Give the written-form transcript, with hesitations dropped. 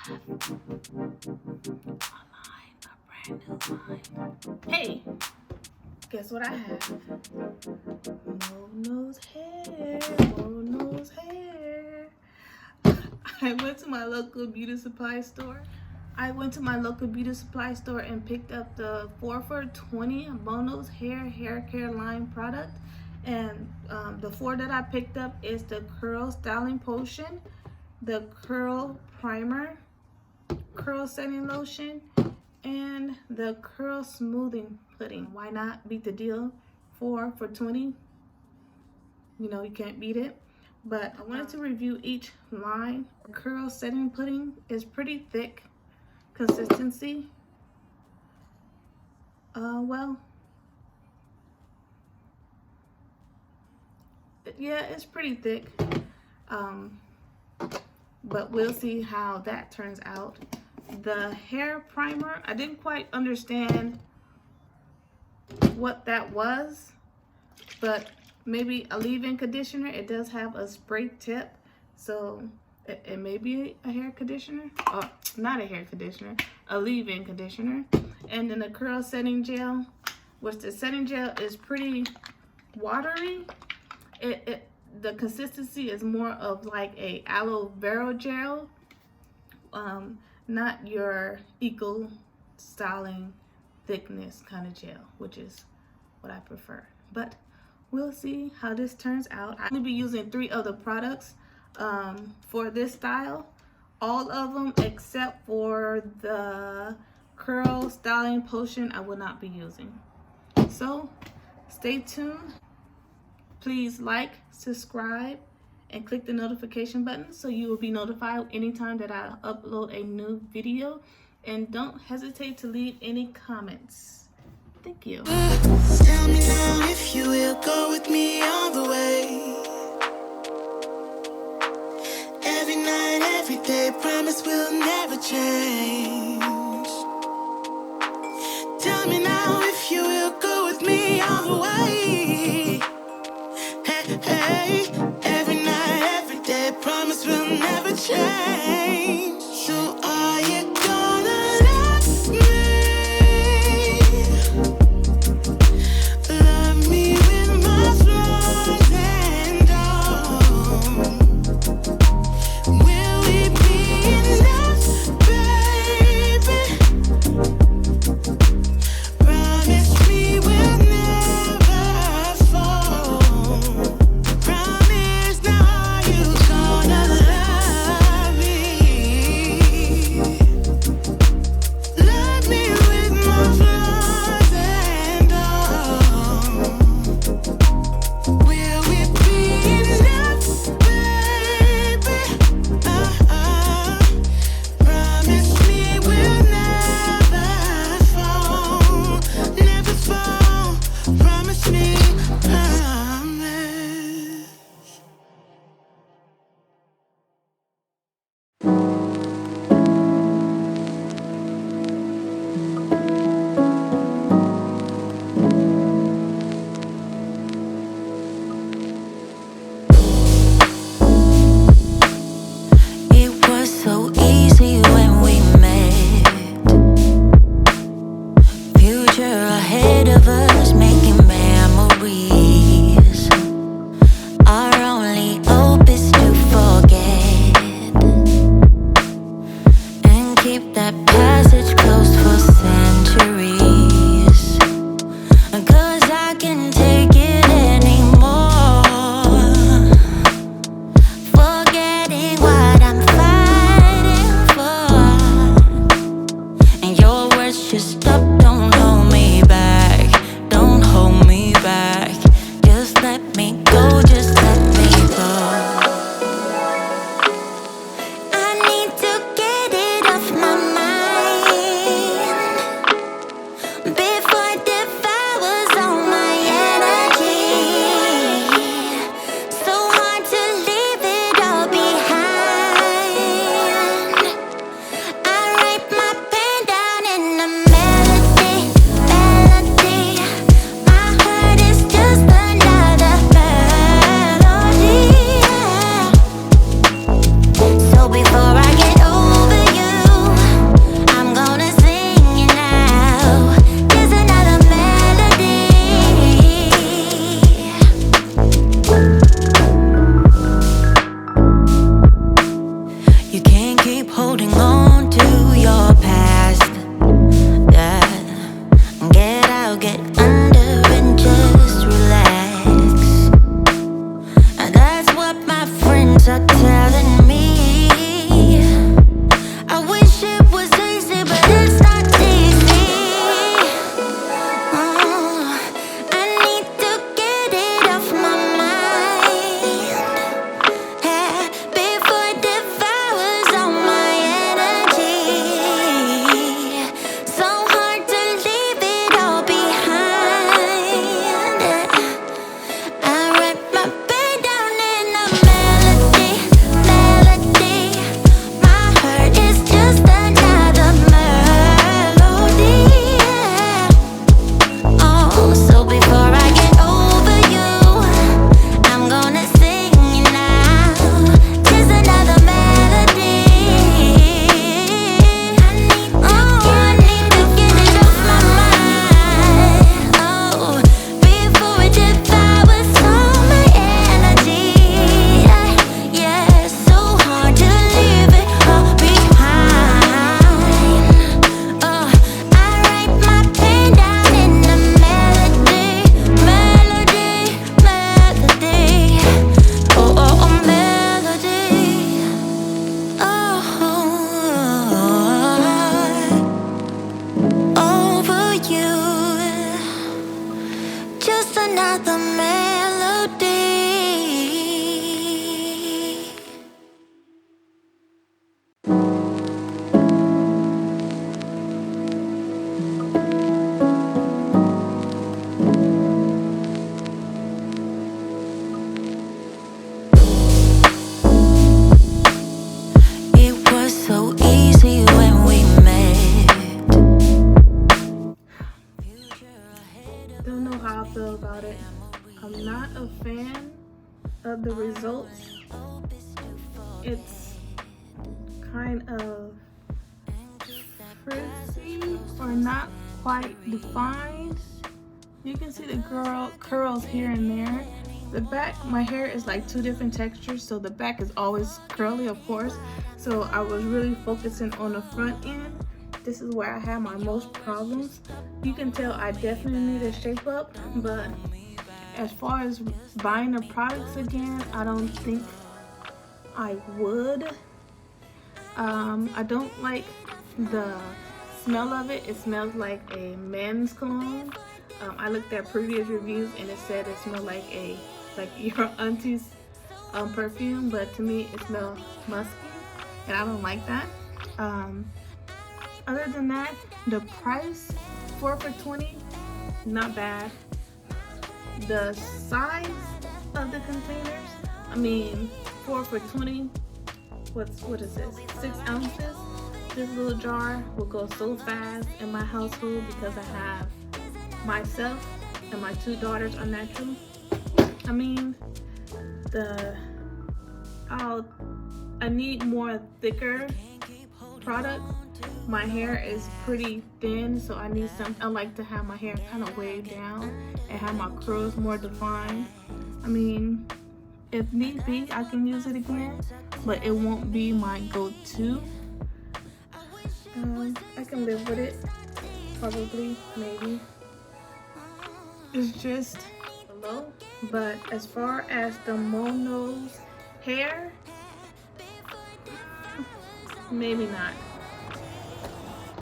A brand new line. Hey, guess what I have? MoKnows Hair. MoKnows Hair. I went to my local beauty supply store. And picked up the 4 for $20 MoKnows hair care line product. And the 4 that I picked up is the curl styling potion, the curl primer, curl setting lotion, and the curl smoothing pudding. Why not beat the deal? 4 for $20. You know, you can't beat it. But I wanted to review each line. Curl setting pudding is pretty thick consistency. Well, yeah, it's pretty thick. But we'll see how that turns out. The hair primer, I didn't quite understand what that was, but maybe a leave-in conditioner. It does have a spray tip, so it may be a hair conditioner. Oh, not a hair conditioner, a leave-in conditioner. And then the curl setting gel, which the setting gel is pretty watery. The consistency is more of like a aloe vera gel, not your eco styling thickness kind of gel, which is what I prefer. But we'll see how this turns out. I'm gonna be using 3 of the products for this style, all of them except for the curl styling potion I will not be using. So stay tuned. Please like, subscribe, and click the notification button so you will be notified anytime that I upload a new video. And don't hesitate to leave any comments. Thank you. Tell me now if you will go with me all the way. Every night, every day, promise we'll never change. Tell me now if you will go with me all the way. Hey, hey, every night, every day, promise we'll never change. So are you gonna love me? Love me with my flaws and all. Will we be enough, baby? Promise me we'll never fall. Promise now you gonna love me. Love me with my flaws and all. Will we be enough, baby? Promise me we'll never fall, never fall. Promise me, promise. It was so easy when we met. Future ahead of us, making memories. Our only hope is to forget and keep that passage closed for centuries. 'Cause I can't take it anymore. Forgetting what I'm fighting for. And your words just stop, don't hold me back. Don't hold me back. Just let me go, just let me go. I need to get it off my mind before it devours all my energy. So hard to leave it all behind. I write my pain down in a melody, melody. My heart is just another melody. So before I get over you, You can't keep holding on to your past. Yeah. Get out, get under and just relax. And that's what my friends are telling me. I wish it was easy, but it's not easy. I need to get it off my mind, yeah, before it devours all my energy. So hard to leave it all behind, yeah. I write my pain down in a melody, melody. My heart is just another melody, yeah. Oh, so before I get over you, I'm gonna sing it now. Just another melody. I need to get it off my mind. Oh, before it devours all my energy. Yeah, so hard to leave it all behind. Oh, I write my pain down in a melody, melody, melody. Oh, oh, oh, melody. Oh, over you. Just another melody. It was so easy when we met. Don't know how I feel about it. I'm not a fan of the results. It's kind of frizzy or not quite defined. You can see the curls here and there. The back, my hair is like two different textures, so the back is always curly, of course. So I was really focusing on the front end. This is where I have my most problems. You can tell I definitely need a shape up, but as far as buying the products again, I don't think I would. I don't like the smell of it. It smells like a men's cologne. I looked at previous reviews and it said it smelled like your auntie's perfume, but to me it smells musky and I don't like that. Other than that, the price, 4 for $20, not bad. The size of the containers, I mean, 4 for $20, what is this, 6 ounces? This little jar will go so fast in my household because I have myself and my 2 daughters are natural. I mean, I need more thicker products. My hair is pretty thin, so I need something. I like to have my hair kind of waved down and have my curls more defined. I mean, if need be, I can use it again, but it won't be my go-to. I can live with it, probably, maybe. It's just low, but as far as the MoKnows hair, maybe not.